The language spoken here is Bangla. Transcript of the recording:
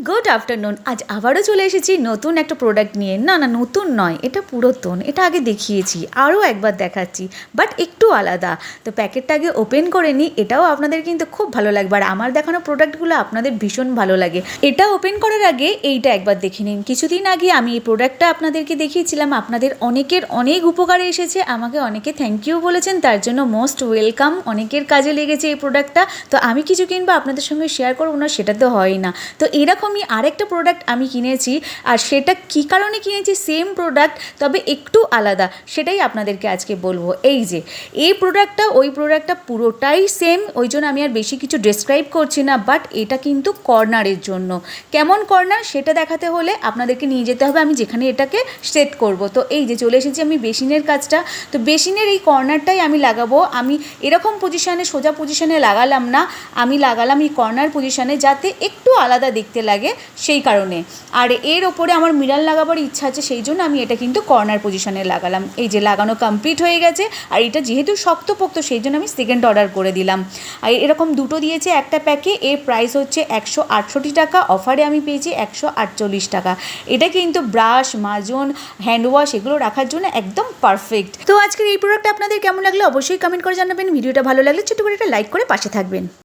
Good afternoon. আজ আবারও চলে এসেছি নতুন একটা প্রোডাক্ট নিয়ে। না নতুন নয়, এটা পুরাতন, এটা আগে দেখিয়েছি, আরও একবার দেখাচ্ছি, বাট একটু আলাদা। তো প্যাকেটটা আগে ওপেন করে নিই, এটাও আপনাদের কিন্তু খুব ভালো লাগবে। আর আমার দেখানো প্রোডাক্টগুলো আপনাদের ভীষণ ভালো লাগে। এটা ওপেন করার আগে এইটা একবার দেখে নিন। কিছুদিন আগে আমি এই প্রোডাক্টটা আপনাদেরকে দেখিয়েছিলাম, আপনাদের অনেকের অনেক উপকারে এসেছে, আমাকে অনেকে থ্যাংক ইউ বলেছেন, তার জন্য মোস্ট ওয়েলকাম। অনেকের কাজে লেগেছে এই প্রোডাক্টটা। তো আমি কিছু কিনবো আপনাদের সঙ্গে শেয়ার করবো না, সেটা তো হয় না। তো এরকমই আরেকটা প্রোডাক্ট আমি কিনেছি, আর সেটা কী কারণে কিনেছি, সেম প্রোডাক্ট তবে একটু আলাদা, সেটাই আপনাদেরকে আজকে বলবো। এই যে এই প্রোডাক্টটা ওই প্রোডাক্টটা পুরোটাই সেম, ওই জন্য আমি আর বেশি কিছু ডেসক্রাইব করছি না। বাট এটা কিন্তু কর্নারের জন্য। কেমন কর্নার সেটা দেখাতে হলে আপনাদেরকে নিয়ে যেতে হবে আমি যেখানে এটাকে সেট করব। তো এই যে চলে এসেছি আমি বেসিনের কাজটা। তো বেসিনের এই কর্নারটাই আমি লাগাবো। আমি এরকম পজিশানে, সোজা পজিশানে লাগালাম না, আমি লাগালাম এই কর্নার পজিশানে, যাতে একটু আলাদা দেখতে লাগে সেই কারণে। আর এর ওপরে আমার মিরর লাগাবার ইচ্ছা আছে, সেই জন্য আমি এটা কিন্তু কর্নার পজিশানে লাগালাম। এই যে লাগানো কমপ্লিট হয়ে গেছে। আর এটা যেহেতু শক্তপোক্ত, সেই জন্য আমি সেকেন্ড অর্ডার করে দিলাম। আর এরকম দুটো দিয়েছে একটা প্যাকে। এর প্রাইস হচ্ছে 168 টাকা, অফারে আমি পেয়েছি 148 টাকা। এটা কিন্তু ব্রাশ, মাজন, হ্যান্ড ওয়াশ এগুলো রাখার জন্য একদম পারফেক্ট। তো আজকের এই প্রোডাক্টটা আপনাদের কেমন লাগলো অবশ্যই কমেন্ট করে জানাবেন। ভিডিওটা ভালো লাগলে ছোট্ট করে একটা লাইক করে পাশে থাকবেন।